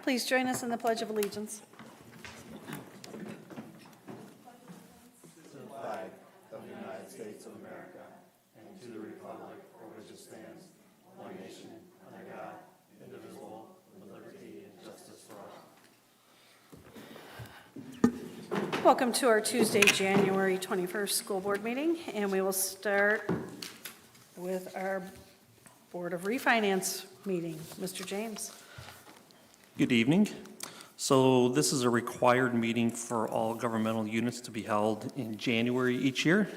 Please join us in the Pledge of Allegiance. Welcome to our Tuesday, January 21st school board meeting, and we will start with our Board of Refinance meeting. Mr. James. Good evening. So this is a required meeting for all governmental units to be held in January each year.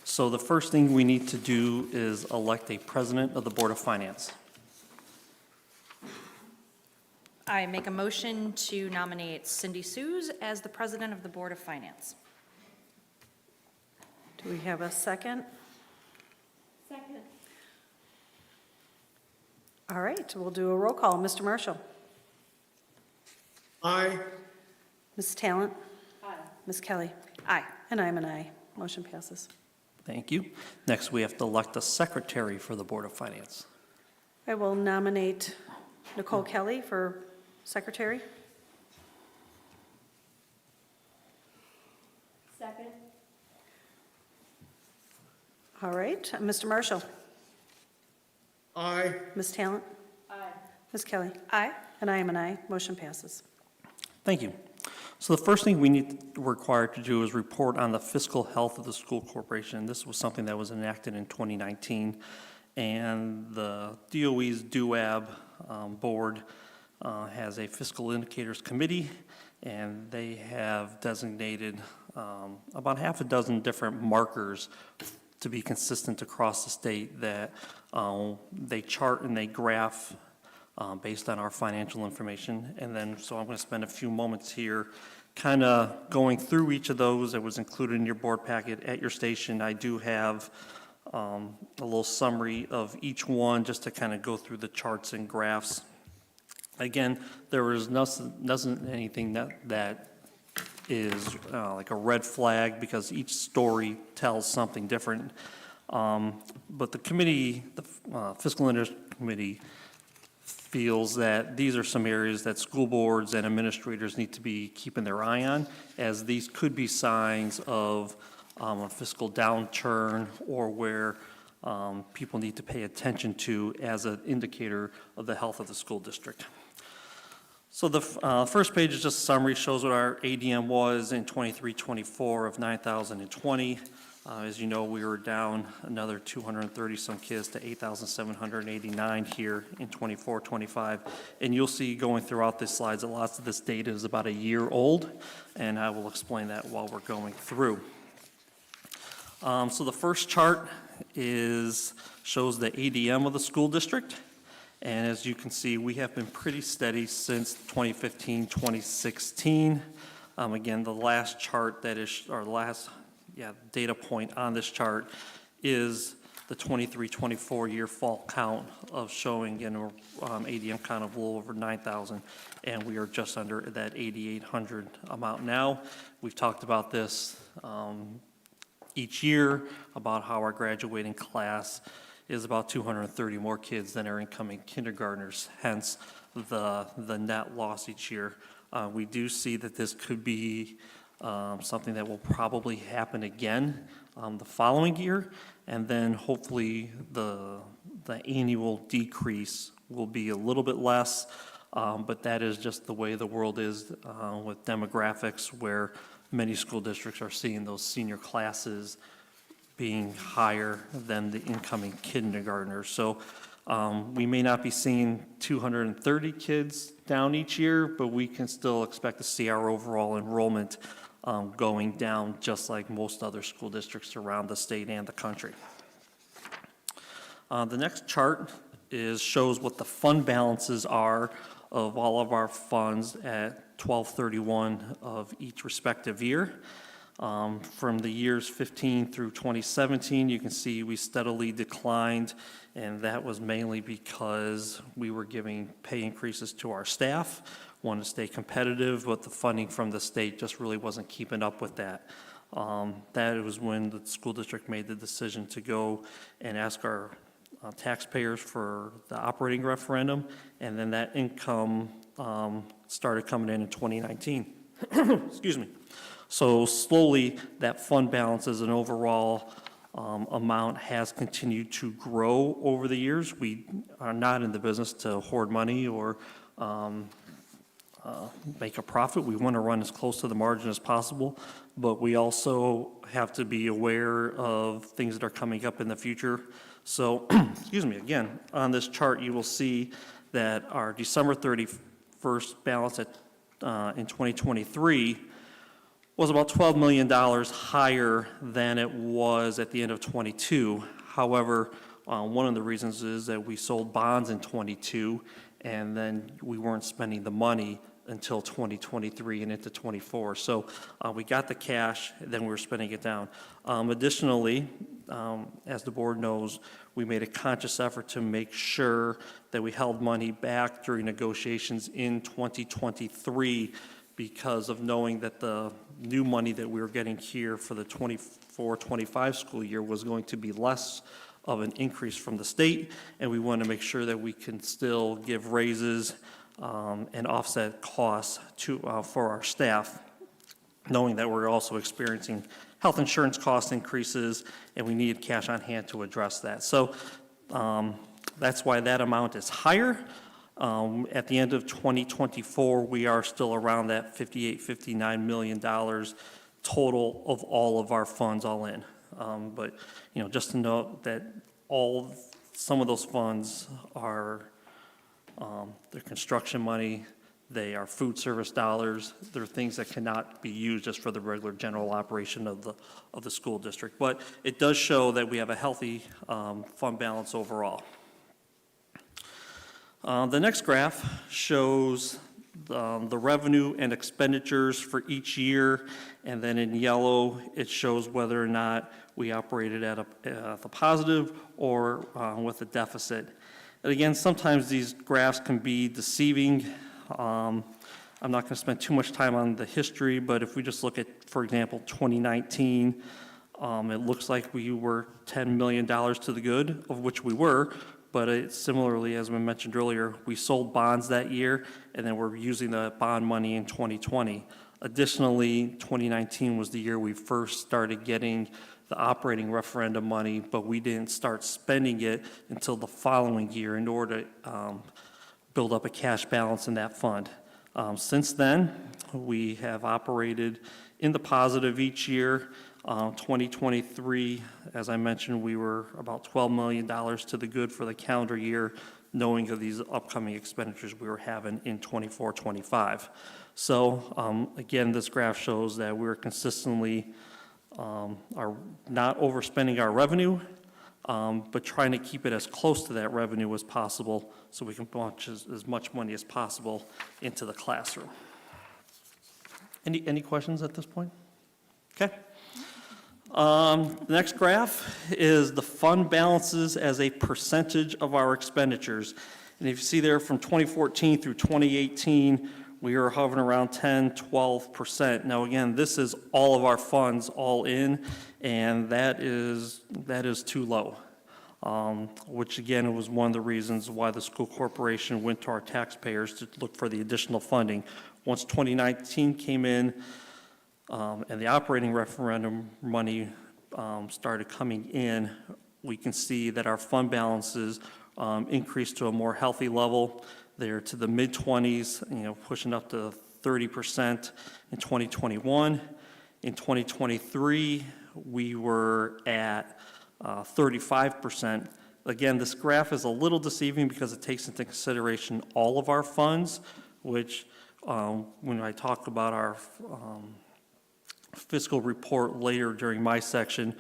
So the first thing we need to do is elect a president of the Board of Finance. I make a motion to nominate Cindy Suze as the president of the Board of Finance. Do we have a second? Second. All right, we'll do a roll call. Mr. Marshall? Aye. Ms. Talent? Aye. Ms. Kelly? Aye. And I'm an aye. Motion passes. Thank you. Next, we have to elect a secretary for the Board of Finance. I will nominate Nicole Kelly for secretary. Second. All right, Mr. Marshall? Aye. Ms. Talent? Aye. Ms. Kelly? Aye. And I am an aye. Motion passes. Thank you. So the first thing we're required to do is report on the fiscal health of the school corporation. This was something that was enacted in 2019, and the DOE's DUAB board has a fiscal indicators committee, and they have designated about half a dozen different markers to be consistent across the state that they chart and they graph based on our financial information. And then, so I'm going to spend a few moments here kind of going through each of those. It was included in your board packet at your station. I do have a little summary of each one just to kind of go through the charts and graphs. Again, there was nothing anything that is like a red flag because each story tells something different. But the committee, the Fiscal Industry Committee, feels that these are some areas that school boards and administrators need to be keeping their eye on, as these could be signs of a fiscal downturn or where people need to pay attention to as an indicator of the health of the school district. So the first page is just a summary, shows what our ADM was in 23-24 of 9,020. As you know, we were down another 230 some kids to 8,789 here in 24-25. And you'll see going throughout this slides that lots of this data is about a year old, and I will explain that while we're going through. So the first chart shows the ADM of the school district. And as you can see, we have been pretty steady since 2015, 2016. Again, the last chart that is, or last data point on this chart is the 23-24 year fall count of showing ADM count of a little over 9,000, and we are just under that 8,800 amount now. We've talked about this each year about how our graduating class is about 230 more kids than our incoming kindergartners, hence the net loss each year. We do see that this could be something that will probably happen again the following year, and then hopefully the annual decrease will be a little bit less, but that is just the way the world is with demographics, where many school districts are seeing those senior classes being higher than the incoming kindergartners. So we may not be seeing 230 kids down each year, but we can still expect to see our overall enrollment going down, just like most other school districts around the state and the country. The next chart shows what the fund balances are of all of our funds at 12/31 of each respective year. From the years 15 through 2017, you can see we steadily declined, and that was mainly because we were giving pay increases to our staff, wanted to stay competitive, but the funding from the state just really wasn't keeping up with that. That was when the school district made the decision to go and ask our taxpayers for the operating referendum, and then that income started coming in 2019. Excuse me. So slowly, that fund balance as an overall amount has continued to grow over the years. We are not in the business to hoard money or make a profit. We want to run as close to the margin as possible, but we also have to be aware of things that are coming up in the future. So, excuse me, again, on this chart, you will see that our December 31st balance in 2023 was about $12 million higher than it was at the end of '22. However, one of the reasons is that we sold bonds in '22, and then we weren't spending the money until 2023 and into '24. So we got the cash, then we were spending it down. Additionally, as the board knows, we made a conscious effort to make sure that we held money back during negotiations in 2023 because of knowing that the new money that we were getting here for the 24-25 school year was going to be less of an increase from the state, and we want to make sure that we can still give raises and offset costs for our staff, knowing that we're also experiencing health insurance cost increases, and we needed cash on hand to address that. So that's why that amount is higher. At the end of 2024, we are still around that $59 million total of all of our funds all in. But, just to note that some of those funds are they're construction money, they are food service dollars, they're things that cannot be used just for the regular general operation of the school district. But it does show that we have a healthy fund balance overall. The next graph shows the revenue and expenditures for each year, and then in yellow, it shows whether or not we operated at a positive or with a deficit. And again, sometimes these graphs can be deceiving. I'm not going to spend too much time on the history, but if we just look at, for example, 2019, it looks like we were $10 million to the good, of which we were, but similarly, as we mentioned earlier, we sold bonds that year, and then we're using the bond money in 2020. Additionally, 2019 was the year we first started getting the operating referendum money, but we didn't start spending it until the following year in order to build up a cash balance in that fund. Since then, we have operated in the positive each year. 2023, as I mentioned, we were about $12 million to the good for the calendar year, knowing of these upcoming expenditures we were having in 24-25. So again, this graph shows that we're consistently are not overspending our revenue, but trying to keep it as close to that revenue as possible so we can launch as much money as possible into the classroom. Any questions at this point? Okay. The next graph is the fund balances as a percentage of our expenditures. And if you see there from 2014 through 2018, we are hovering around 10-12%. Now again, this is all of our funds all in, and that is too low. Which again was one of the reasons why the school corporation went to our taxpayers to look for the additional funding. Once 2019 came in, and the operating referendum money started coming in, we can see that our fund balances increased to a more healthy level. They're to the mid-20s, pushing up to 30% in 2021. In 2023, we were at 35%. Again, this graph is a little deceiving because it takes into consideration all of our funds, which when I talk about our fiscal report later during my section,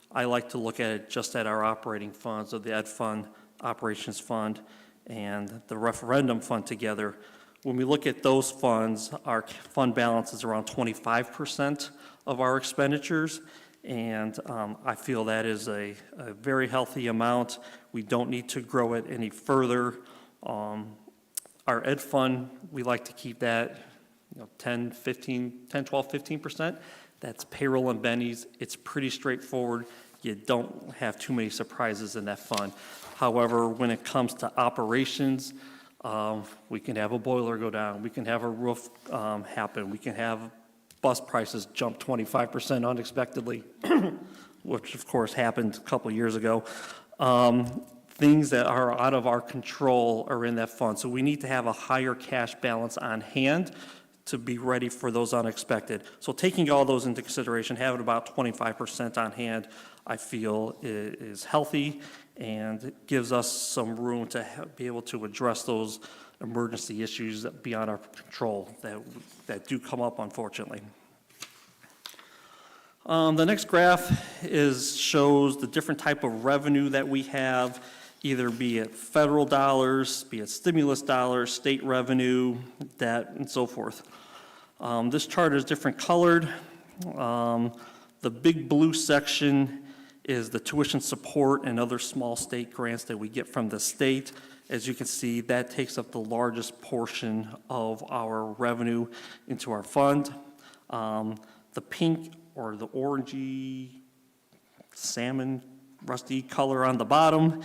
I like to look at it just at our operating funds, of the Ed Fund, Operations Fund, and the referendum fund together. When we look at those funds, our fund balance is around 25% of our expenditures, and I feel that is a very healthy amount. We don't need to grow it any further. Our Ed Fund, we like to keep that 10, 12, 15%. That's payroll and bennies. It's pretty straightforward. You don't have too many surprises in that fund. However, when it comes to operations, We can have a boiler go down, we can have a roof happen, we can have bus prices jump 25% unexpectedly, which of course happened a couple years ago. Things that are out of our control are in that fund. So we need to have a higher cash balance on hand to be ready for those unexpected. So taking all those into consideration, having about 25% on hand, I feel is healthy and gives us some room to be able to address those emergency issues that beyond our control that do come up, unfortunately. The next graph shows the different type of revenue that we have, either be it federal dollars, be it stimulus dollars, state revenue, debt, and so forth. This chart is different colored. The big blue section is the tuition support and other small state grants that we get from the state. As you can see, that takes up the largest portion of our revenue into our fund. The pink or the orangey salmon rusty color on the bottom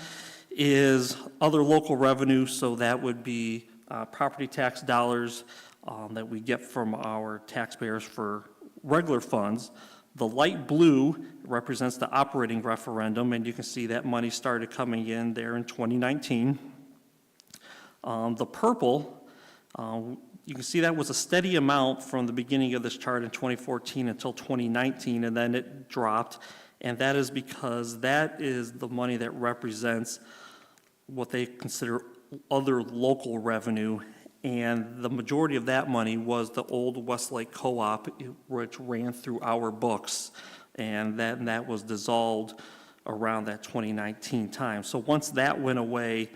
is other local revenue, so that would be property tax dollars that we get from our taxpayers for regular funds. The light blue represents the operating referendum, and you can see that money started coming in there in 2019. The purple, you can see that was a steady amount from the beginning of this chart in 2014 until 2019, and then it dropped. And that is because that is the money that represents what they consider other local revenue. And the majority of that money was the old Westlake Co-op, which ran through our books. And that was dissolved around that 2019 time. So once that went away,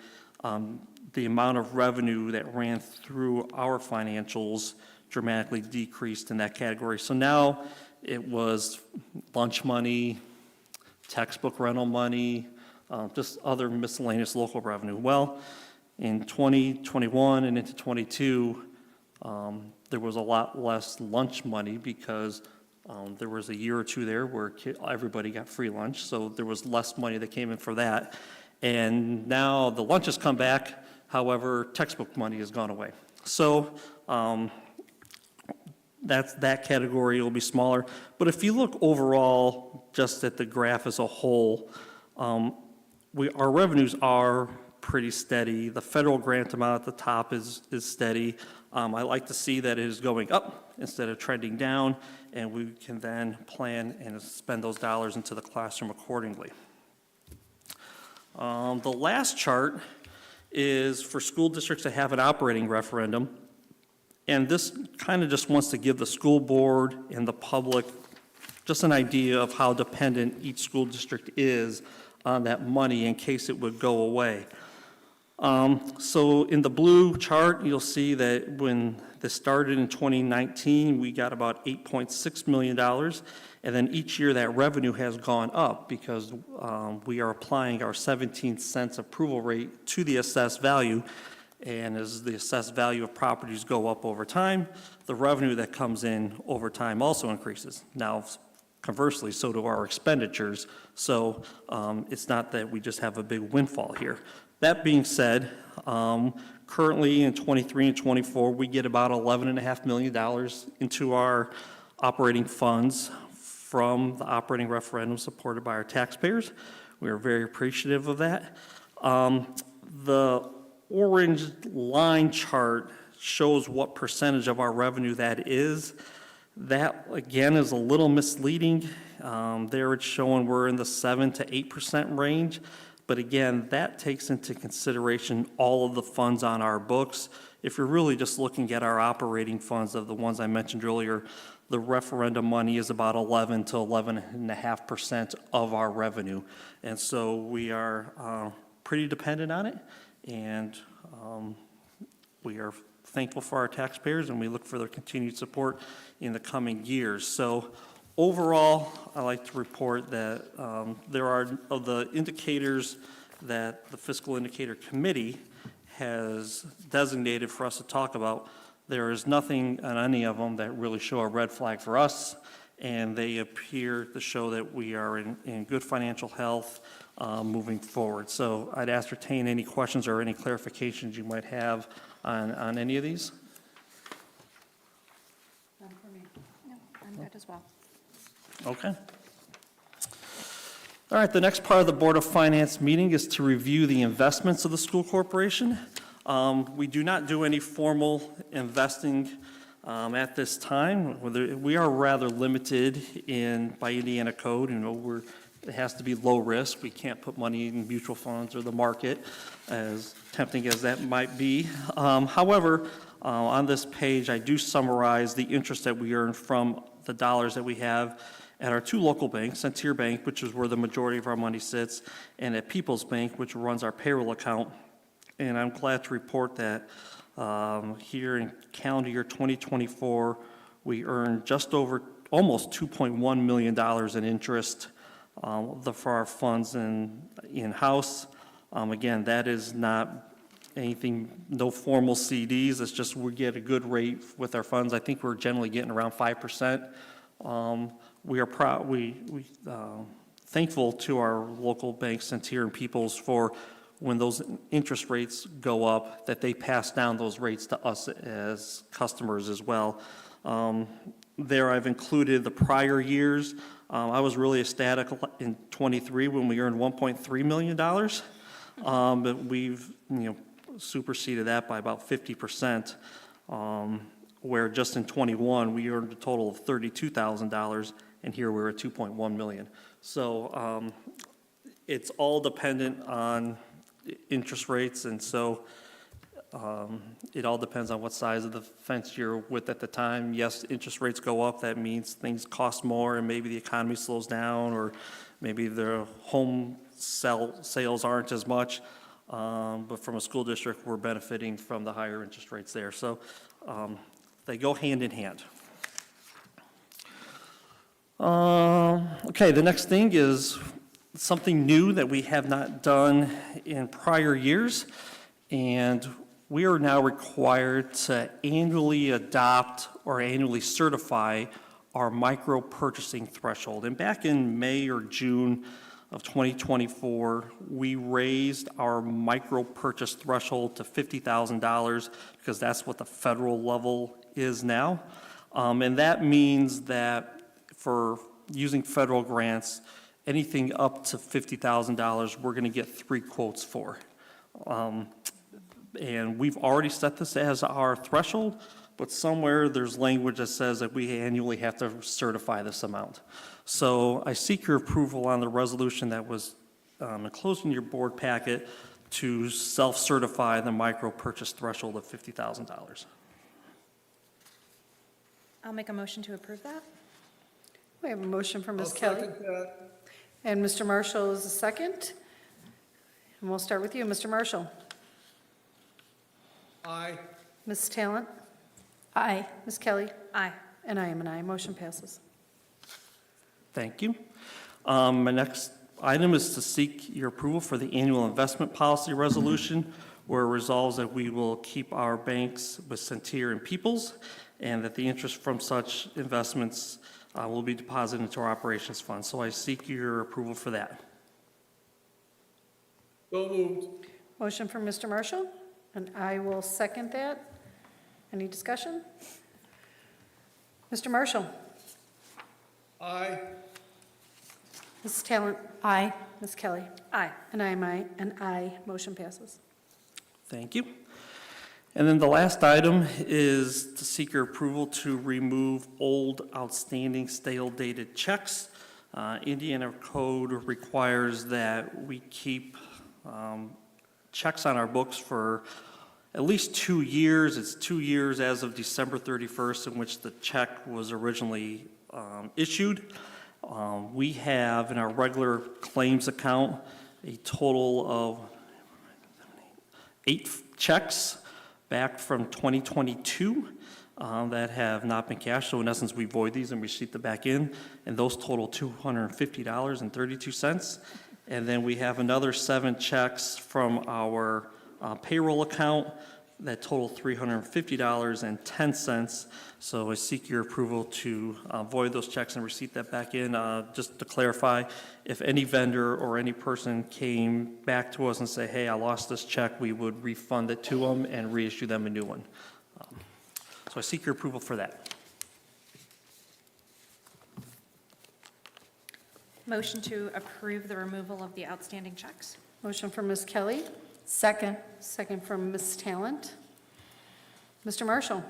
the amount of revenue that ran through our financials dramatically decreased in that category. So now it was lunch money, textbook rental money, just other miscellaneous local revenue. Well, in 2021 and into 22, there was a lot less lunch money because there was a year or two there where everybody got free lunch, so there was less money that came in for that. And now the lunch has come back, however, textbook money has gone away. So that category will be smaller. But if you look overall, just at the graph as a whole, our revenues are pretty steady. The federal grant amount at the top is steady. I like to see that it is going up instead of trending down, and we can then plan and spend those dollars into the classroom accordingly. The last chart is for school districts that have an operating referendum, and this kind of just wants to give the school board and the public just an idea of how dependent each school district is on that money in case it would go away. So in the blue chart, you'll see that when this started in 2019, we got about $8.6 million, and then each year that revenue has gone up because we are applying our 17-cent approval rate to the assessed value, and as the assessed value of properties go up over time, the revenue that comes in over time also increases. Now, conversely, so do our expenditures, so it's not that we just have a big windfall here. That being said, currently in 23 and 24, we get about $11.5 million into our operating funds from the operating referendum supported by our taxpayers. We are very appreciative of that. The orange line chart shows what percentage of our revenue that is. That, again, is a little misleading. There it's showing we're in the 7 to 8% range. But again, that takes into consideration all of the funds on our books. If you're really just looking at our operating funds of the ones I mentioned earlier, the referendum money is about 11 to 11.5% of our revenue. And so we are pretty dependent on it, and we are thankful for our taxpayers, and we look for their continued support in the coming years. So overall, I like to report that there are of the indicators that the Fiscal Indicator Committee has designated for us to talk about. There is nothing on any of them that really show a red flag for us, and they appear to show that we are in good financial health moving forward. So I'd ascertain any questions or any clarifications you might have on any of these. None for me. No, I'm good as well. Okay. All right, the next part of the Board of Finance meeting is to review the investments of the school corporation. We do not do any formal investing at this time. We are rather limited by Indiana code. It has to be low risk. We can't put money in mutual funds or the market, as tempting as that might be. However, on this page, I do summarize the interest that we earn from the dollars that we have at our two local banks, Centier Bank, which is where the majority of our money sits, and at People's Bank, which runs our payroll account. And I'm glad to report that here in calendar year 2024, we earned just over almost $2.1 million in interest for our funds in-house. Again, that is not anything, no formal CDs. It's just we get a good rate with our funds. I think we're generally getting around 5%. We are thankful to our local banks, Centier and People's, for when those interest rates go up, that they pass down those rates to us as customers as well. There I've included the prior years. I was really ecstatic in '23 when we earned $1.3 million. But we've superseded that by about 50%, where just in '21 we earned a total of $32,000, and here we're at $2.1 million. So it's all dependent on interest rates, and so it all depends on what size of the fence you're with at the time. Yes, interest rates go up, that means things cost more, and maybe the economy slows down, or maybe the home sales aren't as much. But from a school district, we're benefiting from the higher interest rates there. So they go hand in hand. Okay, the next thing is something new that we have not done in prior years, and we are now required to annually adopt or annually certify our micro purchasing threshold. And back in May or June of 2024, we raised our micro purchase threshold to $50,000 because that's what the federal level is now. And that means that for using federal grants, anything up to $50,000, we're going to get 3 quotes for. And we've already set this as our threshold, but somewhere there's language that says that we annually have to certify this amount. So I seek your approval on the resolution that was enclosed in your board packet to self-certify the micro purchase threshold of $50,000. I'll make a motion to approve that. We have a motion from Ms. I'll Kelly. second that. And Mr. Marshall is the second. And we'll start with you, Mr. Marshall. Aye. Ms. Talent? Aye. Ms. Kelly? Aye. And I am an aye. Motion passes. Thank you. My next item is to seek your approval for the annual investment policy resolution, where it resolves that we will keep our banks with Centier and People's, and that the interest from such investments will be deposited into our operations fund. So I seek your approval for that. So moved. Motion from Mr. Marshall, and I will second that. Any discussion? Mr. Marshall? Aye. Ms. Talent? Aye. Ms. Kelly? Aye. And I am aye, and aye. Motion passes. Thank you. And then the last item is to seek your approval to remove old outstanding stale dated checks. Indiana code requires that we keep checks on our books for at least 2 years. It's 2 years as of December 31st in which the check was originally issued. We have in our regular claims account a total of 8 checks back from 2022 that have not been cashed. So in essence, we void these and receipt them back in, and those total $250.32. And then we have another 7 checks from our payroll account that total $350.10. So I seek your approval to void those checks and receipt that back in. Just to clarify, if any vendor or any person came back to us and say, hey, I lost this check, we would refund it to them and reissue them a new one. So I seek your approval for that. Motion to approve the removal of the outstanding checks. Motion from Ms. Kelly, Second. second from Ms. Talent. Mr. Marshall?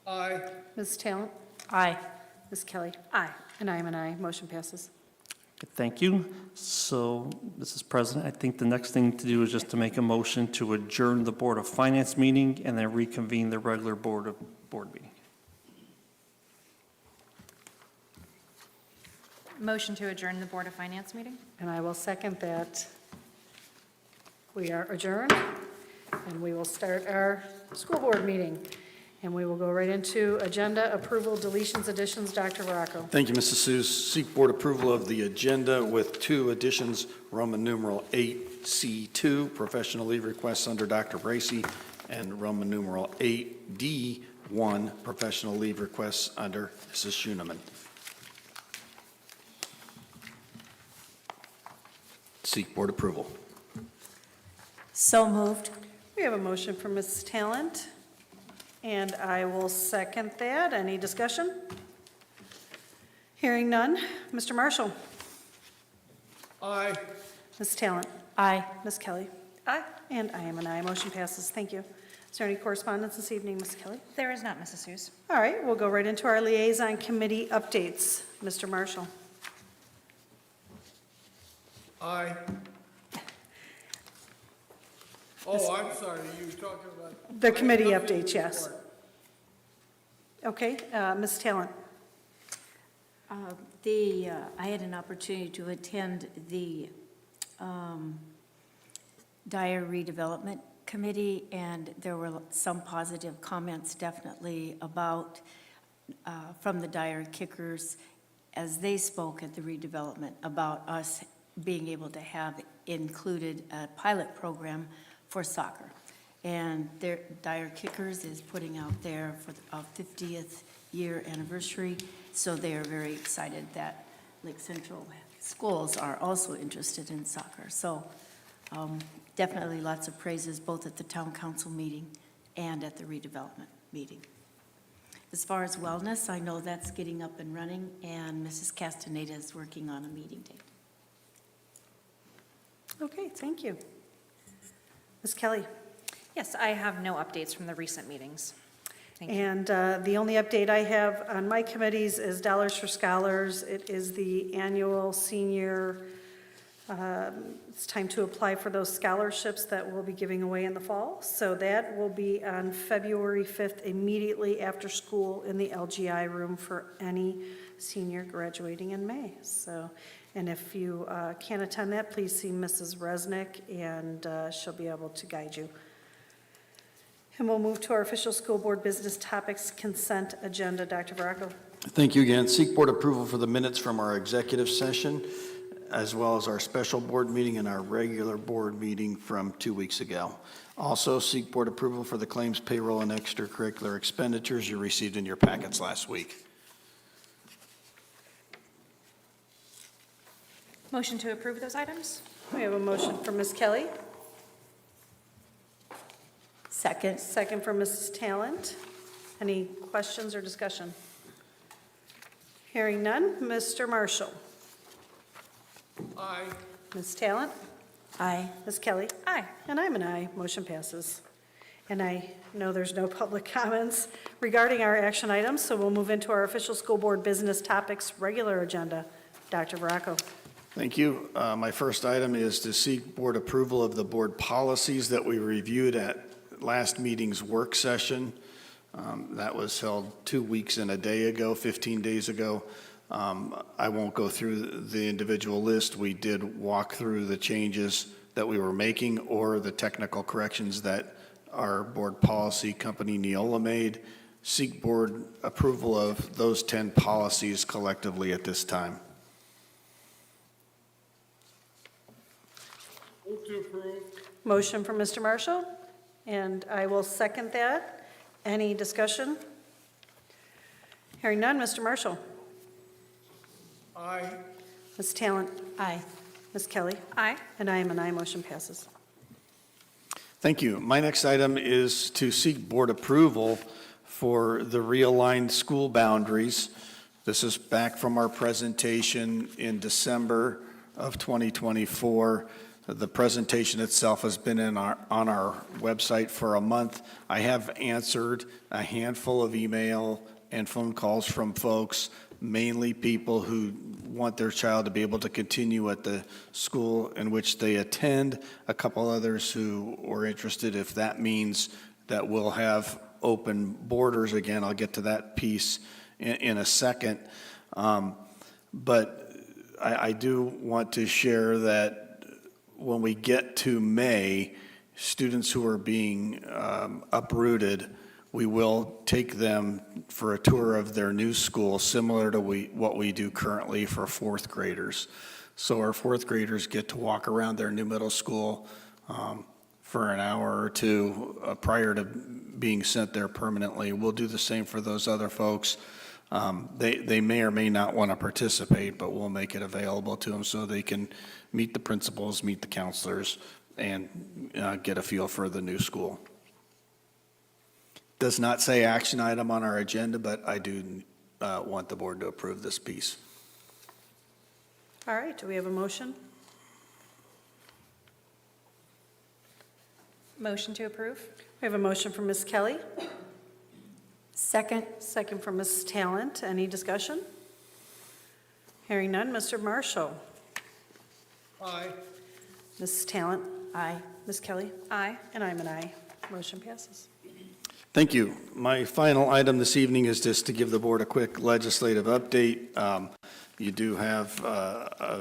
Aye. Ms. Talent? Aye. Ms. Kelly? Aye. And I am an aye. Motion passes. Thank you. So, Mrs. President, I think the next thing to do is just to make a motion to adjourn the Board of Finance meeting and then reconvene the regular board meeting. Motion to adjourn the Board of Finance meeting. And I will second that. We are adjourned, and we will start our school board meeting. And we will go right into agenda approval, deletions, additions. Dr. Rocco. Thank you, Mrs. Seuss. Seek board approval of the agenda with 2 additions, Roman numeral 8C2, professional leave requests under Dr. Bracy, and Roman numeral 8D1, professional leave requests under Mrs. Schooneman. Seek board approval. So moved. We have a motion from Ms. Talent, and I will second that. Any discussion? Hearing none. Mr. Marshall? Aye. Ms. Talent? Aye. Ms. Kelly? Aye. And I am an aye. Motion passes. Thank you. Is there any correspondence this evening, Ms. Kelly? There is not, Mrs. Seuss. All right, we'll go right into our liaison committee updates. Mr. Marshall? Aye. Oh, I'm sorry, you were talking about. The committee I have nothing to updates, yes. report. Okay, Ms. Talent? I had an opportunity to attend the Dyer Redevelopment Committee, and there were some positive comments definitely about, from the Dyer Kickers, as they spoke at the redevelopment, about us being able to have included a pilot program for soccer. And their Dyer Kickers is putting out there for our 50th year anniversary, so they are very excited that Lake Central schools are also interested in soccer. So definitely lots of praises both at the town council meeting and at the redevelopment meeting. As far as wellness, I know that's getting up and running, and Mrs. Castaneda is working on a meeting date. Okay, thank you. Ms. Kelly? Yes, I have no updates from the recent meetings. Thank you. And the only update I have on my committees is Dollars for Scholars. It is the annual senior, it's time to apply for those scholarships that we'll be giving away in the fall. So that will be on February 5th, immediately after school in the LGI room for any senior graduating in May. So, and if you can't attend that, please see Mrs. Resnick, and she'll be able to guide you. And we'll move to our official school board business topics consent agenda. Dr. Varacco. Thank you again. Seek board approval for the minutes from our executive session, as well as our special board meeting and our regular board meeting from 2 weeks ago. Also, seek board approval for the claims, payroll, and extracurricular expenditures you received in your packets last week. Motion to approve those items? We have a motion from Ms. Kelly, Second. second from Mrs. Talent. Any questions or discussion? Hearing none. Mr. Marshall. Aye. Ms. Talent. Aye. Ms. Kelly. Aye. And I'm an aye. Motion passes. And I know there's no public comments regarding our action items, so we'll move into our official school board business topics regular agenda. Dr. Varacco. Thank you. My first item is to seek board approval of the board policies that we reviewed at last meeting's work session. That was held 2 weeks and a day ago, 15 days ago. I won't go through the individual list. We did walk through the changes that we were making or the technical corrections that our board policy company Neola made. Seek board approval of those 10 policies collectively at this time. Move to approve. Motion from Mr. Marshall And I will second that. Any discussion? Hearing none, Mr. Marshall? Aye. Ms. Talent? Aye. Ms. Kelly? Aye. And I am an aye, motion passes. Thank you. My next item is to seek board approval for the realigned school boundaries. This is back from our presentation in December of 2024. The presentation itself has been on our website for a month. I have answered a handful of email and phone calls from folks, mainly people who want their child to be able to continue at the school in which they attend, a couple others who are interested if that means that we'll have open borders again. I'll get to that piece in a second. But I do want to share that when we get to May, students who are being uprooted, we will take them for a tour of their new school, similar to what we do currently for fourth graders. So our fourth graders get to walk around their new middle school for an hour or two prior to being sent there permanently. We'll do the same for those other folks. They may or may not want to participate, but we'll make it available to them so they can meet the principals, meet the counselors, and get a feel for the new school. Does not say action item on our agenda, but I do want the board to approve this piece. All right, do we have a motion? Motion to approve? We have a motion from Ms. Kelly, Second. second from Ms. Talent. Any discussion? Hearing none, Mr. Marshall? Aye. Ms. Talent? Aye. Ms. Kelly? Aye. And I'm an aye. Motion passes. Thank you. My final item this evening is just to give the board a quick legislative update. You do have an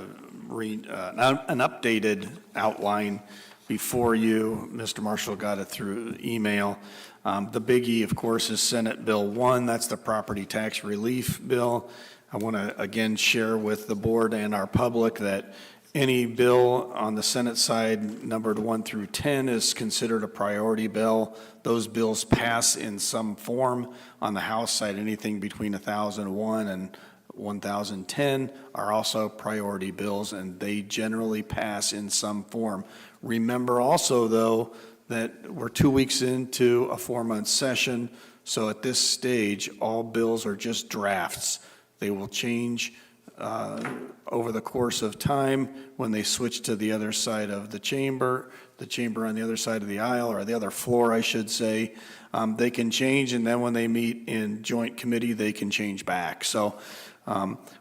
updated outline before you. Mr. Marshall got it through email. The biggie, of course, is Senate Bill 1. That's the property tax relief bill. I want to again share with the board and our public that any bill on the Senate side, numbered 1 through 10, is considered a priority bill. Those bills pass in some form. On the House side, anything between 1001 and 1010 are also priority bills, and they generally pass in some form. Remember also, though, that we're 2 weeks into a 4-month session, so at this stage, all bills are just drafts. They will change over the course of time when they switch to the other side of the chamber on the other side of the aisle, or the other floor, I should say. They can change, and then when they meet in joint committee, they can change back. So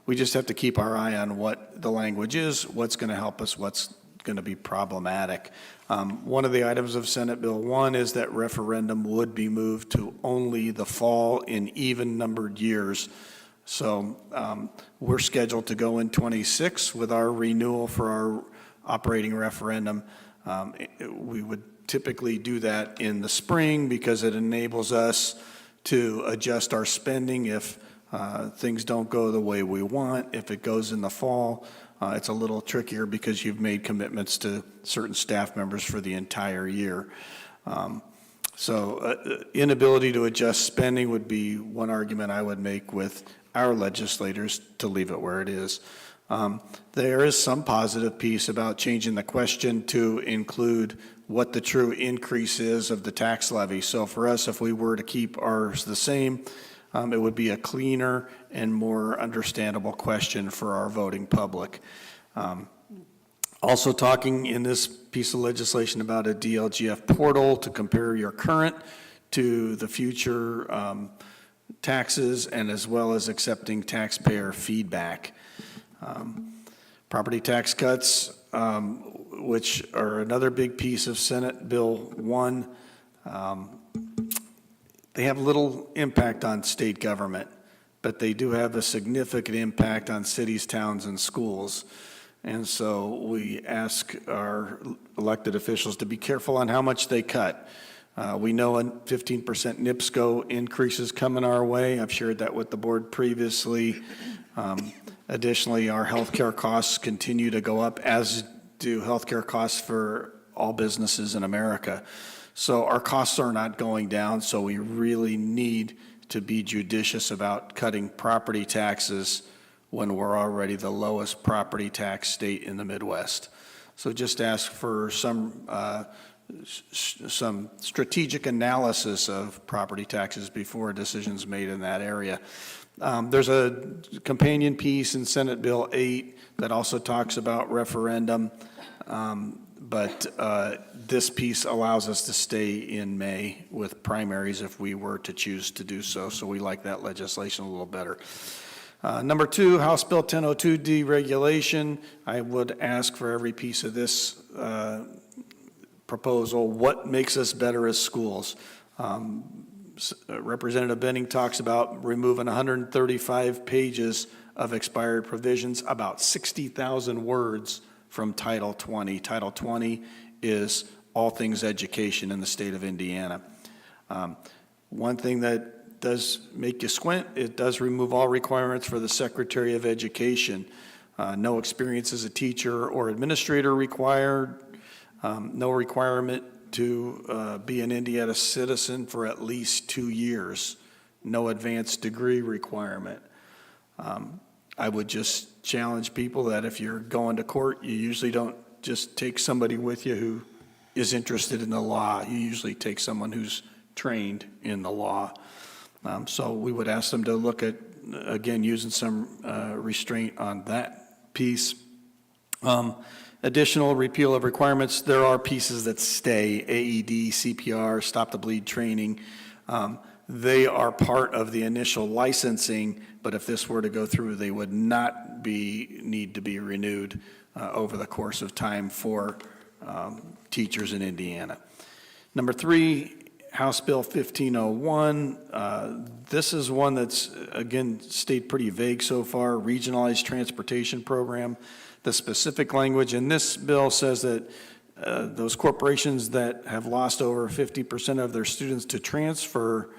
we just have to keep our eye on what the language is, what's going to help us, what's going to be problematic. One of the items of Senate Bill 1 is that referendum would be moved to only the fall in even-numbered years. So we're scheduled to go in 26 with our renewal for our operating referendum. We would typically do that in the spring because it enables us to adjust our spending if things don't go the way we want. If it goes in the fall, it's a little trickier because you've made commitments to certain staff members for the entire year. So inability to adjust spending would be one argument I would make with our legislators to leave it where it is. There is some positive piece about changing the question to include what the true increase is of the tax levy. So for us, if we were to keep ours the same, it would be a cleaner and more understandable question for our voting public. Also talking in this piece of legislation about a DLGF portal to compare your current to the future taxes, and as well as accepting taxpayer feedback. Property tax cuts, which are another big piece of Senate Bill 1, they have little impact on state government, but they do have a significant impact on cities, towns, and schools. And so we ask our elected officials to be careful on how much they cut. We know a 15% NIPSCO increase is coming our way. I've shared that with the board previously. Additionally, our healthcare costs continue to go up, as do healthcare costs for all businesses in America. So our costs are not going down, so we really need to be judicious about cutting property taxes when we're already the lowest property tax state in the Midwest. So just ask for some strategic analysis of property taxes before a decision's made in that area. There's a companion piece in Senate Bill 8 that also talks about referendum, but this piece allows us to stay in May with primaries if we were to choose to do so, so we like that legislation a little better. Number 2, House Bill 1002 deregulation. I would ask for every piece of this proposal, what makes us better as schools? Representative Benning talks about removing 135 pages of expired provisions, about 60,000 words from Title 20. Title 20 is all things education in the state of Indiana. One thing that does make you squint, it does remove all requirements for the Secretary of Education. No experience as a teacher or administrator required, no requirement to be an Indiana citizen for at least 2 years, no advanced degree requirement. I would just challenge people that if you're going to court, you usually don't just take somebody with you who is interested in the law. You usually take someone who's trained in the law. So we would ask them to look at, again, using some restraint on that piece. Additional repeal of requirements, there are pieces that stay, AED, CPR, stop the bleed training. They are part of the initial licensing, but if this were to go through, they would not need to be renewed over the course of time for teachers in Indiana. Number 3, House Bill 1501. This is one that's, again, stayed pretty vague so far, regionalized transportation program. The specific language in this bill says that those corporations that have lost over 50% of their students to transfer,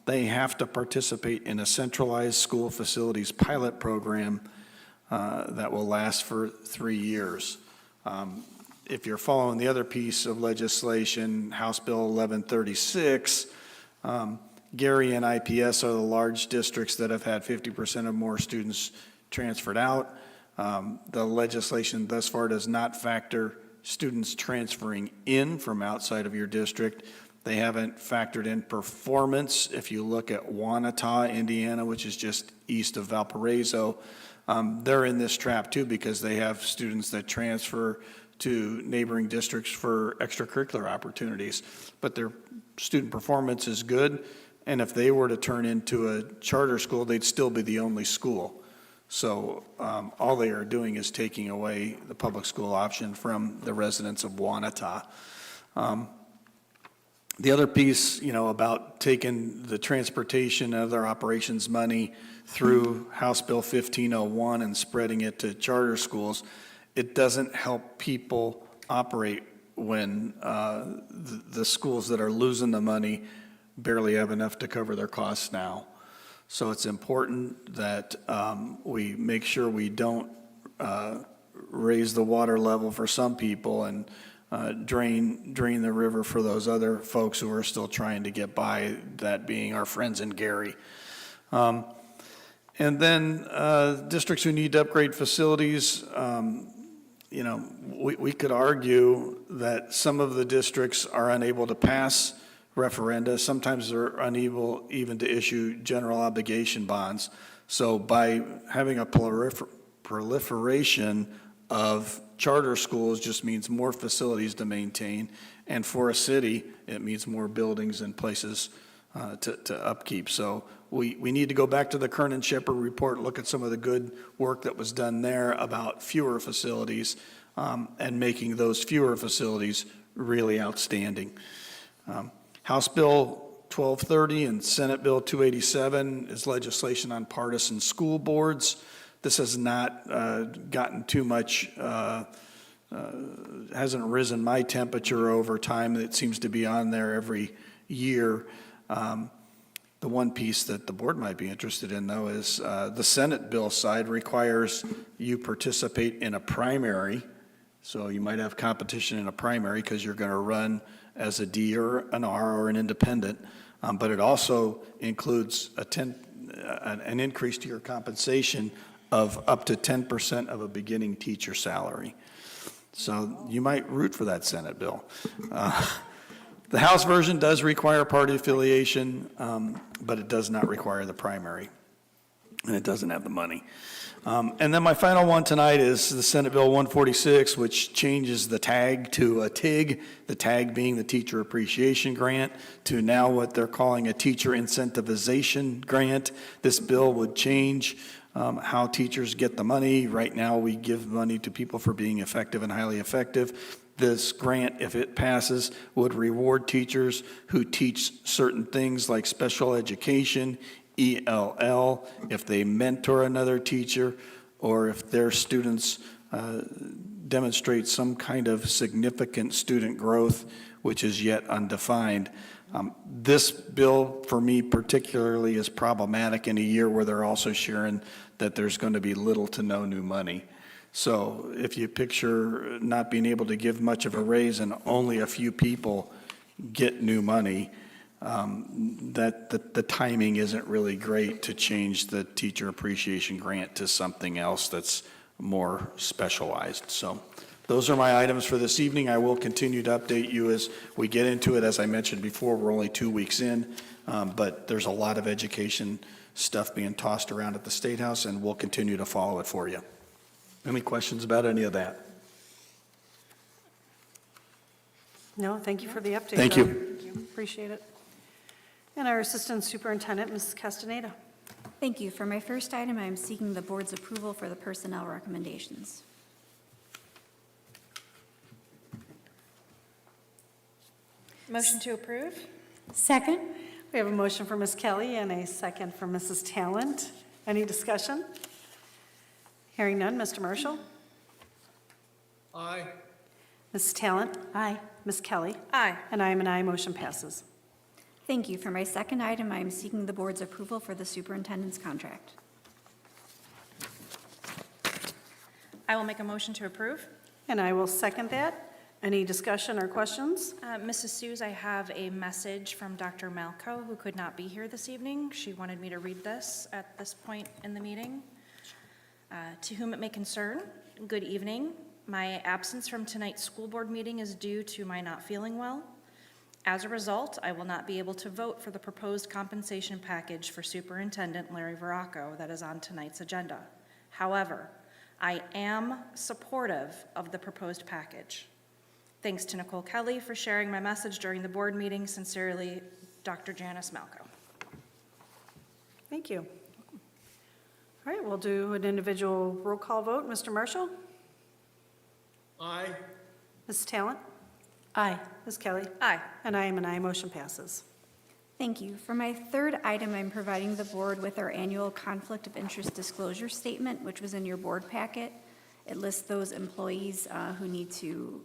they have to participate in a centralized school facilities pilot program that will last for 3 years. If you're following the other piece of legislation, House Bill 1136, Gary and IPS are the large districts that have had 50% or more students transferred out. The legislation thus far does not factor students transferring in from outside of your district. They haven't factored in performance. If you look at Wanata, Indiana, which is just east of Valparaiso, they're in this trap too because they have students that transfer to neighboring districts for extracurricular opportunities. But their student performance is good, and if they were to turn into a charter school, they'd still be the only school. So all they are doing is taking away the public school option from the residents of Wanata. The other piece, about taking the transportation and other operations money through House Bill 1501 and spreading it to charter schools, it doesn't help people operate when the schools that are losing the money barely have enough to cover their costs now. So it's important that we make sure we don't raise the water level for some people and drain the river for those other folks who are still trying to get by, that being our friends in Gary. And then districts who need to upgrade facilities, we could argue that some of the districts are unable to pass referenda. Sometimes they're unable even to issue general obligation bonds. So by having a proliferation of charter schools just means more facilities to maintain. And for a city, it means more buildings and places to upkeep. So we need to go back to the Kernan Shepherd report, look at some of the good work that was done there about fewer facilities and making those fewer facilities really outstanding. House Bill 1230 and Senate Bill 287 is legislation on partisan school boards. This has not gotten too much, hasn't risen my temperature over time. It seems to be on there every year. The one piece that the board might be interested in, though, is the Senate bill side requires you participate in a primary. So you might have competition in a primary because you're going to run as a D or an R or an independent, but it also includes an increase to your compensation of up to 10% of a beginning teacher salary. So you might root for that Senate bill. The House version does require party affiliation, but it does not require the primary, and it doesn't have the money. And then my final one tonight is the Senate Bill 146, which changes the tag to a TIG, the tag being the Teacher Appreciation Grant, to now what they're calling a Teacher Incentivization Grant. This bill would change how teachers get the money. Right now, we give money to people for being effective and highly effective. This grant, if it passes, would reward teachers who teach certain things like special education, ELL, if they mentor another teacher, or if their students demonstrate some kind of significant student growth, which is yet undefined. This bill, for me particularly, is problematic in a year where they're also sharing that there's going to be little to no new money. So if you picture not being able to give much of a raise and only a few people get new money, that the timing isn't really great to change the Teacher Appreciation Grant to something else that's more specialized. So those are my items for this evening. I will continue to update you as we get into it. As I mentioned before, we're only 2 weeks in, but there's a lot of education stuff being tossed around at the State House, and we'll continue to follow it for you. Any questions about any of that? No, thank you for the update. Thank though. you. Appreciate it. And our Assistant Superintendent, Mrs. Castaneda. Thank you. For my first item, I am seeking the board's approval for the personnel recommendations. Motion to approve? Second? We have a motion for Ms. Kelly and a second for Mrs. Talent. Any discussion? Hearing none, Mr. Marshall? Aye. Mrs. Talent? Aye. Ms. Kelly? Aye. And I am an aye, motion passes. Thank you. For my second item, I am seeking the board's approval for the superintendent's contract. I will make a motion to approve. And I will second that. Any discussion or questions? Mrs. Suze, I have a message from Dr. Malco, who could not be here this evening. She wanted me to read this at this point in the meeting. To whom it may concern, good evening. My absence from tonight's school board meeting is due to my not feeling well. As a result, I will not be able to vote for the proposed compensation package for Superintendent Larry Veracco that is on tonight's agenda. However, I am supportive of the proposed package. Thanks to Nicole Kelly for sharing my message during the board meeting. Sincerely, Dr. Janice Malco. Thank you. All right, we'll do an individual roll call vote. Mr. Marshall? Aye. Mrs. Talent? Aye. Ms. Kelly? Aye. And I am an aye, motion passes. Thank you. For my third item, I'm providing the board with our annual conflict of interest disclosure statement, which was in your board packet. It lists those employees who need to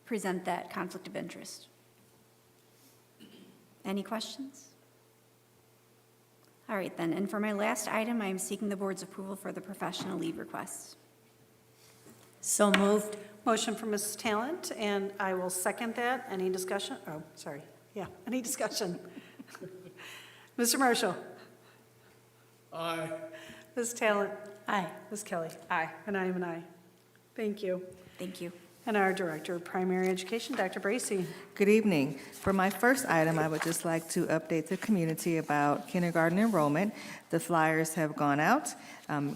present that conflict of interest. Any questions? All right, then. And for my last item, I am seeking the board's approval for the professional leave requests. So moved. Motion for Mrs. Talent, and I will second that. Any discussion? Oh, sorry. Yeah, any discussion? Mr. Marshall? Aye. Ms. Talent? Aye. Ms. Kelly? Aye. And I am an aye. Thank you. Thank you. And our Director of Primary Education, Dr. Bracy. Good evening. For my first item, I would just like to update the community about kindergarten enrollment. The flyers have gone out.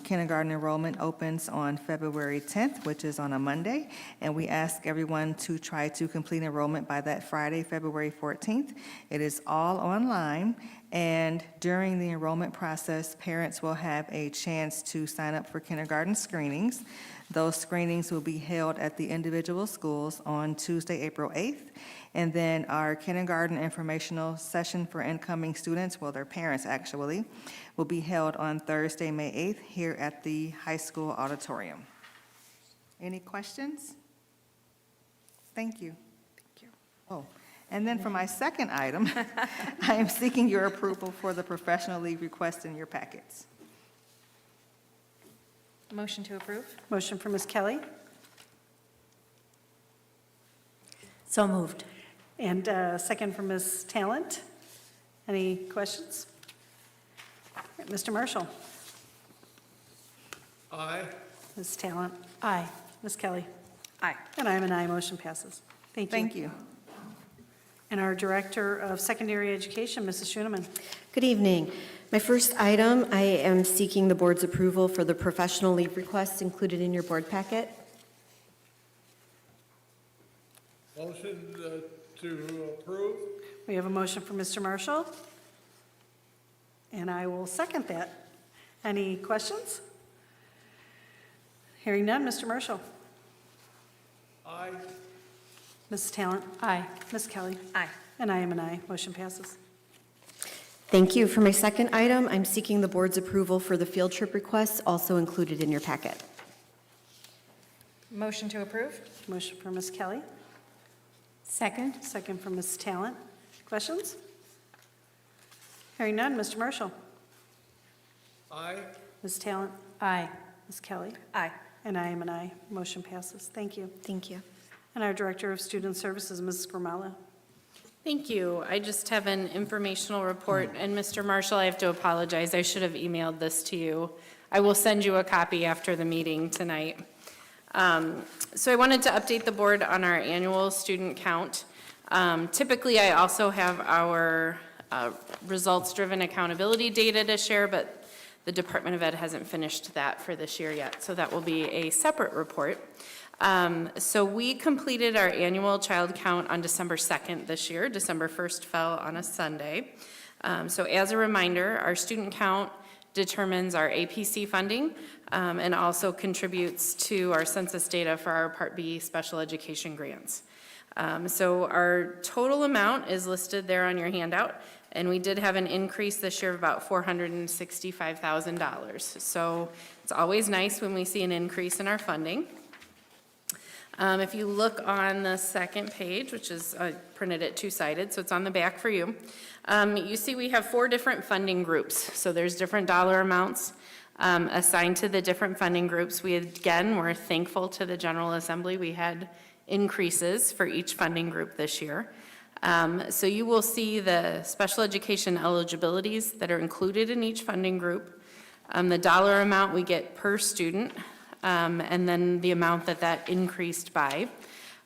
Kindergarten enrollment opens on February 10th, which is on a Monday, and we ask everyone to try to complete enrollment by that Friday, February 14th. It is all online, and during the enrollment process, parents will have a chance to sign up for kindergarten screenings. Those screenings will be held at the individual schools on Tuesday, April 8th. And then our kindergarten informational session for incoming students, well, their parents actually, will be held on Thursday, May 8th, here at the high school auditorium. Any questions? Thank you. Thank you. Oh, and then for my second item, I am seeking your approval for the professional leave request in your packets. Motion to approve? Motion for Ms. Kelly, So moved. And second from Ms. Talent. Any questions? All right, Mr. Marshall? Aye. Ms. Talent? Aye. Ms. Kelly? Aye. And I am an aye, motion passes. Thank you. Thank you. And our Director of Secondary Education, Mrs. Schoeneman. Good evening. My first item, I am seeking the board's approval for the professional leave requests included in your board packet. Motion to approve? We have a motion from Mr. Marshall, and I will second that. Any questions? Hearing none, Mr. Marshall. Aye. Mrs. Talent? Aye. Ms. Kelly? Aye. And I am an aye, motion passes. Thank you. For my second item, I'm seeking the board's approval for the field trip requests also included in your packet. Motion to approve? Motion for Ms. Kelly, Second? second for Ms. Talent. Questions? Hearing none, Mr. Marshall. Aye. Ms. Talent? Aye. Ms. Kelly? Aye. And I am an aye, motion passes. Thank you. Thank you. And our Director of Student Services, Mrs. Gramala. Thank you. I just have an informational report, and Mr. Marshall, I have to apologize. I should have emailed this to you. I will send you a copy after the meeting tonight. So I wanted to update the board on our annual student count. Typically, I also have our results-driven accountability data to share, but the Department of Ed hasn't finished that for this year yet, so that will be a separate report. So we completed our annual child count on December 2nd this year. December 1st fell on a Sunday. So as a reminder, our student count determines our APC funding and also contributes to our census data for our Part B special education grants. So our total amount is listed there on your handout, and we did have an increase this year of about $465,000. So it's always nice when we see an increase in our funding. If you look on the second page, which is, I printed it two-sided, so it's on the back for you, you see we have 4 different funding groups. So there's different dollar amounts assigned to the different funding groups. We, again, we're thankful to the General Assembly. We had increases for each funding group this year. So you will see the special education eligibilities that are included in each funding group, the dollar amount we get per student, and then the amount that increased by,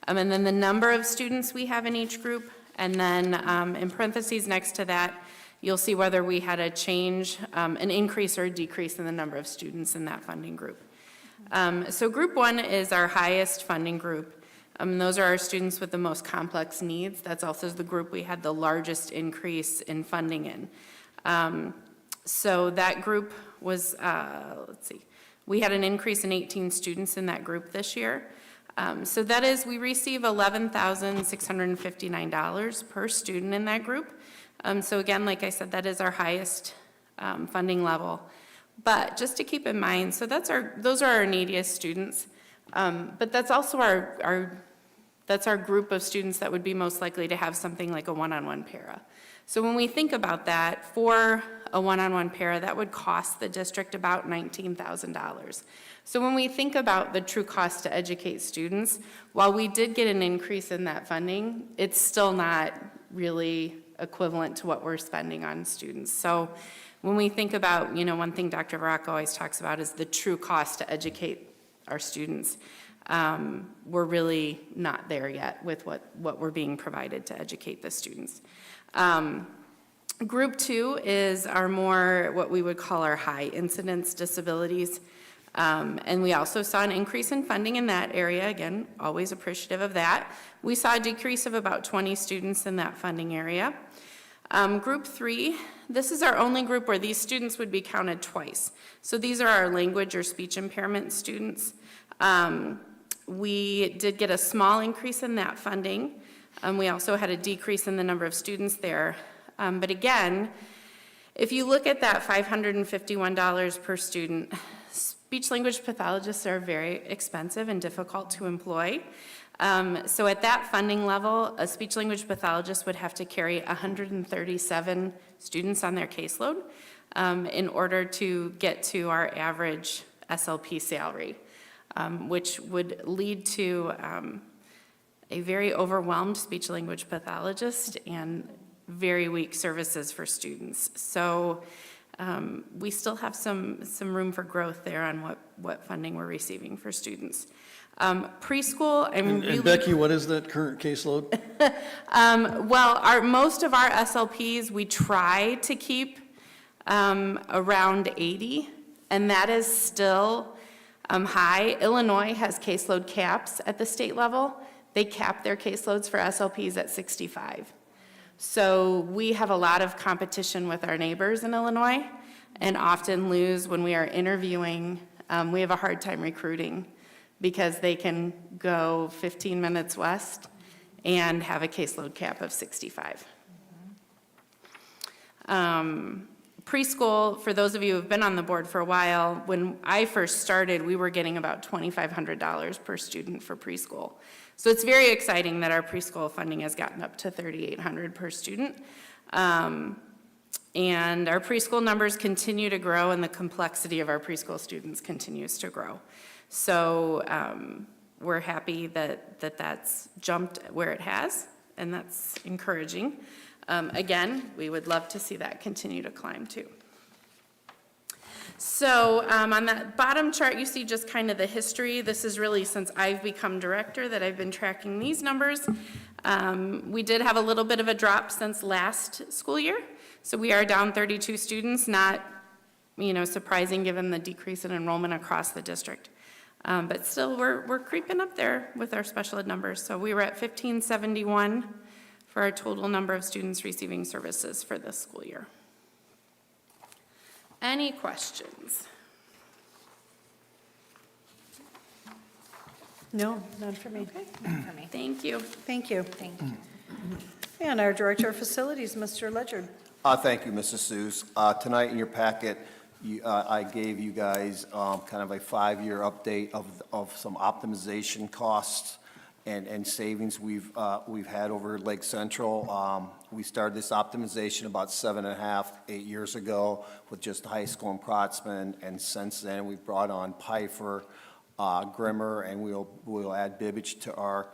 and then the number of students we have in each group, and then in parentheses next to that, you'll see whether we had a change, an increase or a decrease in the number of students in that funding group. So group 1 is our highest funding group. Those are our students with the most complex needs. That's also the group we had the largest increase in funding in. So that group was, let's see, we had an increase in 18 students in that group this year. So that is, we receive $11,659 per student in that group. So again, like I said, that is our highest funding level. But just to keep in mind, so those are our neediest students. But that's also that's our group of students that would be most likely to have something like a one-on-one para. So when we think about that, for a one-on-one para, that would cost the district about $19,000. So when we think about the true cost to educate students, while we did get an increase in that funding, it's still not really equivalent to what we're spending on students. So when we think about, one thing Dr. Varacco always talks about is the true cost to educate our students. We're really not there yet with what we're being provided to educate the students. Group 2 is our more, what we would call our high incidence disabilities. And we also saw an increase in funding in that area. Again, always appreciative of that. We saw a decrease of about 20 students in that funding area. Group 3, this is our only group where these students would be counted twice. So these are our language or speech impairment students. We did get a small increase in that funding. We also had a decrease in the number of students there. But again, if you look at that $551 per student, speech language pathologists are very expensive and difficult to employ. So at that funding level, a speech language pathologist would have to carry 137 students on their caseload in order to get to our average SLP salary, which would lead to a very overwhelmed speech-language pathologist and very weak services for students. So we still have some room for growth there on what funding we're receiving for students. Preschool, I'm really. And Becky, what is that current caseload? Well, most of our SLPs, we try to keep around 80, and that is still high. Illinois has caseload caps at the state level. They cap their caseloads for SLPs at 65. So we have a lot of competition with our neighbors in Illinois and often lose when we are interviewing. We have a hard time recruiting because they can go 15 minutes west and have a caseload cap of 65. Preschool, for those of you who have been on the board for a while, when I first started, we were getting about $2,500 per student for preschool. So it's very exciting that our preschool funding has gotten up to $3,800 per student. And our preschool numbers continue to grow, and the complexity of our preschool students continues to grow. So we're happy that that's jumped where it has, and that's encouraging. Again, we would love to see that continue to climb too. So on that bottom chart, you see just kind of the history. This is really since I've become director that I've been tracking these numbers. We did have a little bit of a drop since last school year. So we are down 32 students, not, surprising given the decrease in enrollment across the district. But still, we're creeping up there with our special ed numbers. So we were at 1571 for our total number of students receiving services for this school year. Any questions? No, none for me. For me. Thank you. Thank you. Thank you. And our Director of Facilities, Mr. Ledyard. Thank you, Mrs. Seuss. Tonight in your packet, I gave you guys kind of a 5-year update of some optimization costs and savings we've had over Lake Central. We started this optimization about 7.5, 8 years ago with just high school and Protzman, and since then we've brought on Pfeiffer, Grimmer, and we'll add Bibbage to our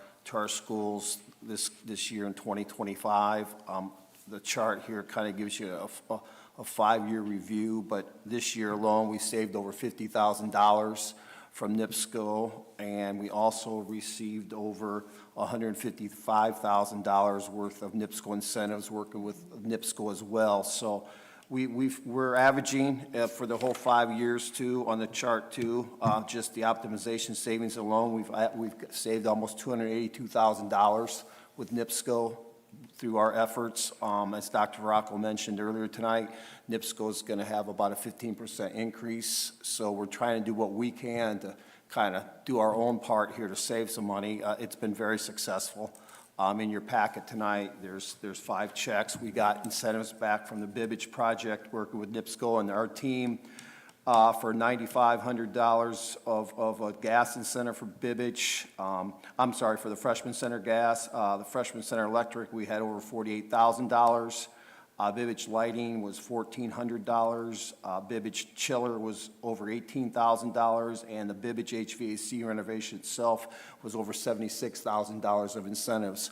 schools this year in 2025. The chart here kind of gives you a 5-year review, but this year alone, we saved over $50,000 from NIPSCO, and we also received over $155,000 worth of NIPSCO incentives working with NIPSCO as well. So we're averaging for the whole 5 years too, on the chart too, just the optimization savings alone, we've saved almost $282,000 with NIPSCO through our efforts. As Dr. Rocco mentioned earlier tonight, NIPSCO is going to have about a 15% increase, so we're trying to do what we can to kind of do our own part here to save some money. It's been very successful. In your packet tonight, there's 5 checks. We got incentives back from the Bibbage project working with NIPSCO and our team for $9,500 of a gas incentive for Bibbage. I'm sorry, for the freshman center gas. The freshman center electric, we had over $48,000. Bibbage lighting was $1,400. Bibbage chiller was over $18,000, and the Bibbage HVAC renovation itself was over $76,000 of incentives.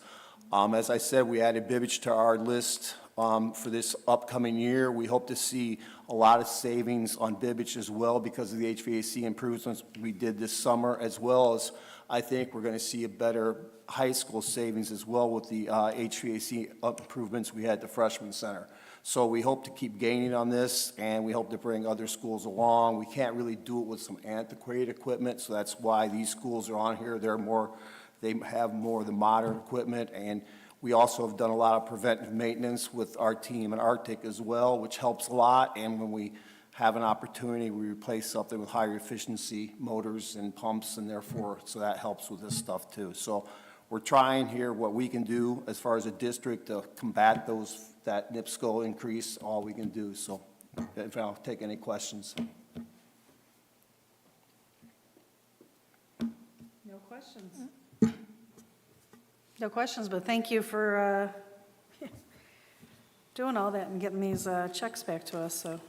As I said, we added Bibbage to our list for this upcoming year. We hope to see a lot of savings on Bibbage as well because of the HVAC improvements we did this summer, as well as I think we're going to see a better high school savings as well with the HVAC improvements we had at the freshman center. So we hope to keep gaining on this, and we hope to bring other schools along. We can't really do it with some antiquated equipment, so that's why these schools are on here. They have more of the modern equipment, and we also have done a lot of preventive maintenance with our team in Arctic as well, which helps a lot. And when we have an opportunity, we replace something with higher efficiency motors and pumps, and therefore, so that helps with this stuff too. So we're trying here what we can do as far as a district to combat that NIPSCO increase, all we can do. So if I'll take any questions. No questions. No questions, but thank you for doing all that and getting these checks back to us, so.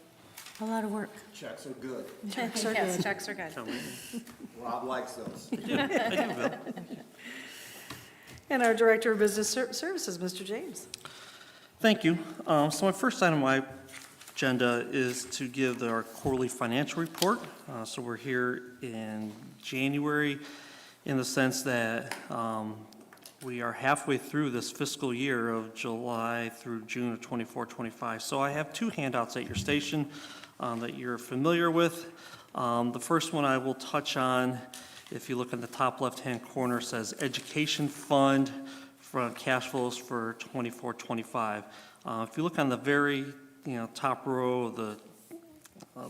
A lot of work. Checks are good. Checks are Yes, good. checks are good. Rob likes those. And our Director of Business Services, Mr. James. Thank you. So my first item on my agenda is to give our quarterly financial report. So we're here in January in the sense that we are halfway through this fiscal year of July through June of 24-25. So I have two handouts at your station that you're familiar with. The first one I will touch on, if you look in the top left-hand corner, says Education Fund for cash flows for 24-25. If you look on the very top row of the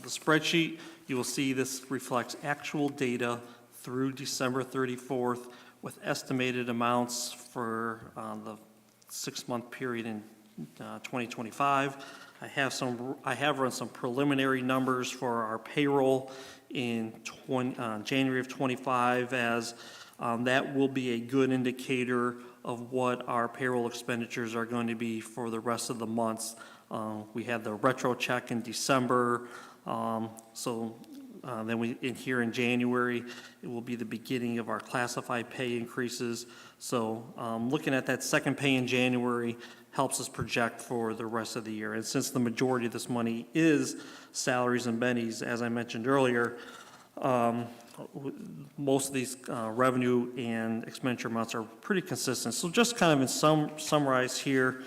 spreadsheet, you will see this reflects actual data through December 34th with estimated amounts for the 6-month period in 2025. I have run some preliminary numbers for our payroll in January of 25, as that will be a good indicator of what our payroll expenditures are going to be for the rest of the months. We had the retro check in December, then here in January, it will be the beginning of our classified pay increases. So looking at that second pay in January helps us project for the rest of the year. And since the majority of this money is salaries and bennies, as I mentioned earlier, most of these revenue and expenditure amounts are pretty consistent. So just kind of in summarize here,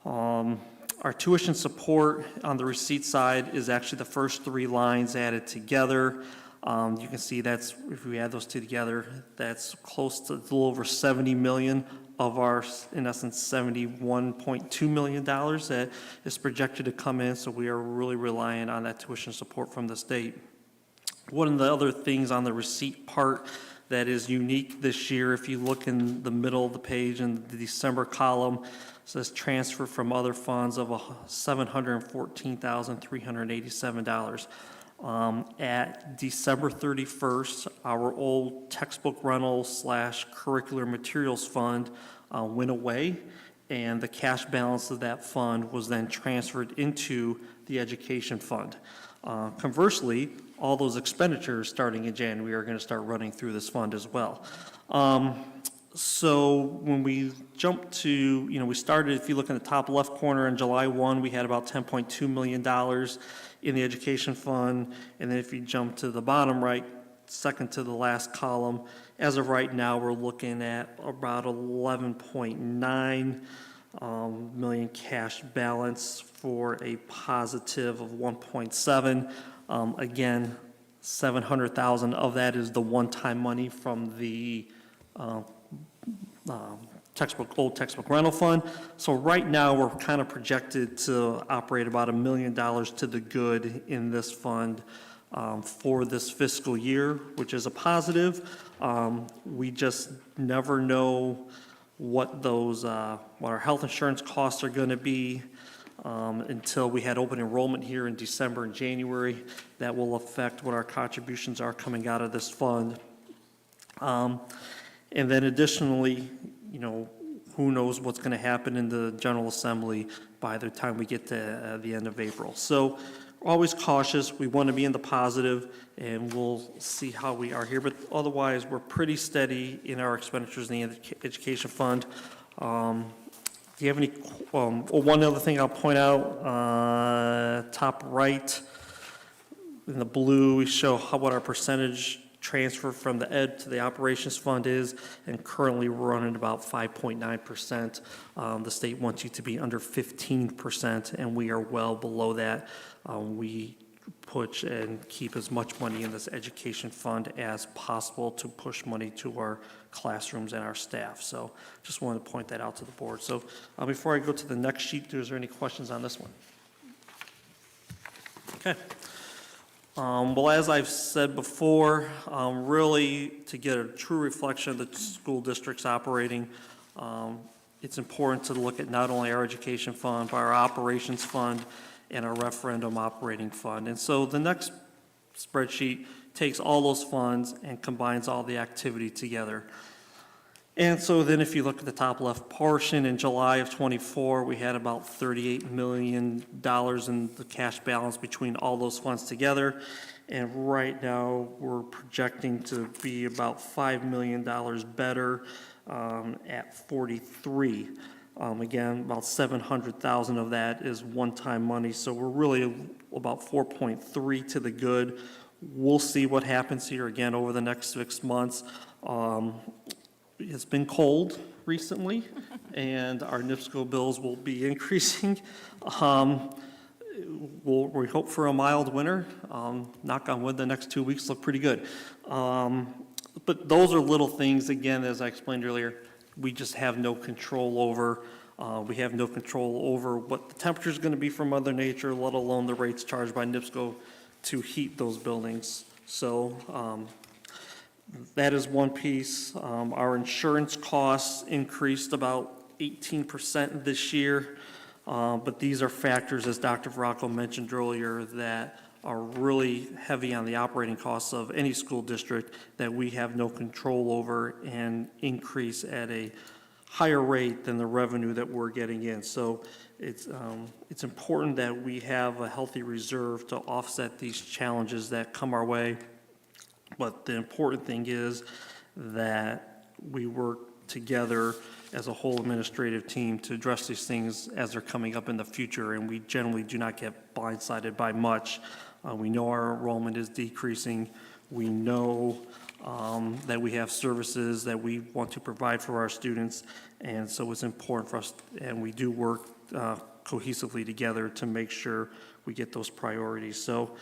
our tuition support on the receipt side is actually the first 3 lines added together. You can see that's, if we add those two together, that's close to a little over 70 million of our, in essence, $71.2 million that is projected to come in. So we are really relying on that tuition support from the state. One of the other things on the receipt part that is unique this year, if you look in the middle of the page in the December column, says transfer from other funds of $714,387. At December 31st, our old textbook rental / curricular materials fund went away, and the cash balance of that fund was then transferred into the education fund. Conversely, all those expenditures starting in January are going to start running through this fund as well. So when we jump to, we started, if you look in the top left corner on July 1, we had about $10.2 million in the education fund. And then if you jump to the bottom right, second to the last column, as of right now, we're looking at about 11.9 million cash balance for a positive of 1.7. Again, 700,000 of that is the one-time money from the old textbook rental fund. So right now, we're kind of projected to operate about $1 million to the good in this fund for this fiscal year, which is a positive. We just never know what those, what our health insurance costs are going to be until we had open enrollment here in December and January. That will affect what our contributions are coming out of this fund. And then additionally, who knows what's going to happen in the General Assembly by the time we get to the end of April. So we're always cautious. We want to be in the positive, and we'll see how we are here. But otherwise, we're pretty steady in our expenditures in the education fund. Do you have any, one other thing I'll point out, top right, in the blue, we show what our percentage transfer from the ed to the operations fund is, and currently we're running about 5.9%. The state wants you to be under 15%, and we are well below that. We push and keep as much money in this education fund as possible to push money to our classrooms and our staff. So just wanted to point that out to the board. So before I go to the next sheet, is there any questions on this one? Okay. Well, as I've said before, really to get a true reflection of the school district's operating, it's important to look at not only our education fund, but our operations fund and our referendum operating fund. And so the next spreadsheet takes all those funds and combines all the activity together. And so then if you look at the top left portion, in July of 24, we had about $38 million in the cash balance between all those funds together. And right now, we're projecting to be about $5 million better at 43. Again, about 700,000 of that is one-time money, so we're really about 4.3 to the good. We'll see what happens here again over the next 6 months. It's been cold recently, and our NIPSCO bills will be increasing. We hope for a mild winter. Knock on wood, the next 2 weeks look pretty good. But those are little things, again, as I explained earlier, we just have no control over. We have no control over what the temperature is going to be from Mother Nature, let alone the rates charged by NIPSCO to heat those buildings. So that is one piece. Our insurance costs increased about 18% this year. But these are factors, as Dr. Veracco mentioned earlier, that are really heavy on the operating costs of any school district that we have no control over and increase at a higher rate than the revenue that we're getting in. So it's important that we have a healthy reserve to offset these challenges that come our way. But the important thing is that we work together as a whole administrative team to address these things as they're coming up in the future, and we generally do not get blindsided by much. We know our enrollment is decreasing. We know that we have services that we want to provide for our students, and so it's important for us, and we do work cohesively together to make sure we get those priorities. So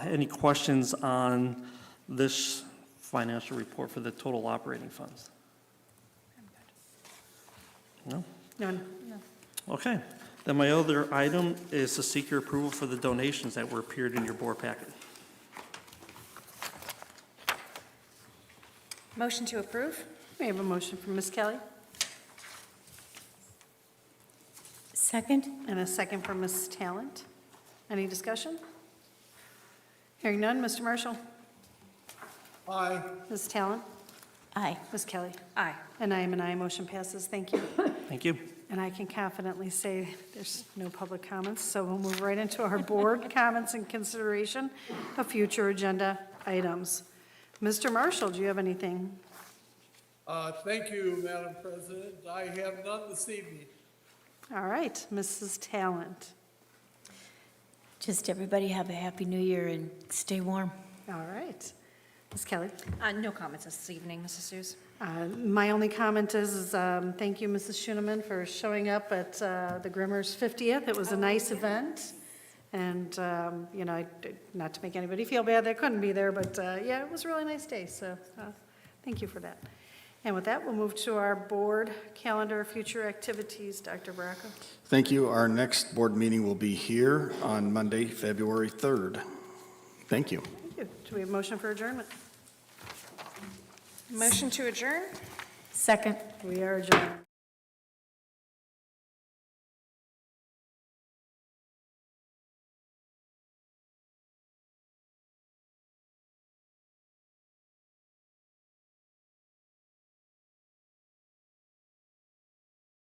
any questions on this financial report for the total operating funds? No? None. Okay. Then my other item is to seek your approval for the donations that were appeared in your board packet. Motion to approve? We have a motion from Ms. Kelly Second? and a second from Ms. Talent. Any discussion? Hearing none, Mr. Marshall? Aye. Ms. Talent? Aye. Ms. Kelly? Aye. And I am an aye, motion passes. Thank you. Thank you. And I can confidently say there's no public comments, so we'll move right into our board comments and consideration of future agenda items. Mr. Marshall, do you have anything? Thank you, Madam President. I have none this evening. All right, Mrs. Talent. Just everybody have a happy new year and stay warm. All right. Ms. Kelly? No comments this evening, Mrs. Seuss. My only comment is thank you, Mrs. Schoeneman, for showing up at the Grimmers' 50th. It was a nice event. And, you know, not to make anybody feel bad that couldn't be there, but yeah, it was a really nice day. So thank you for that. And with that, we'll move to our board calendar, future activities. Dr. Baraka. Thank you. Our next board meeting will be here on Monday, February 3rd. Thank you. Thank you. Do we have a motion for adjournment? Motion to adjourn? Second? We are adjourned.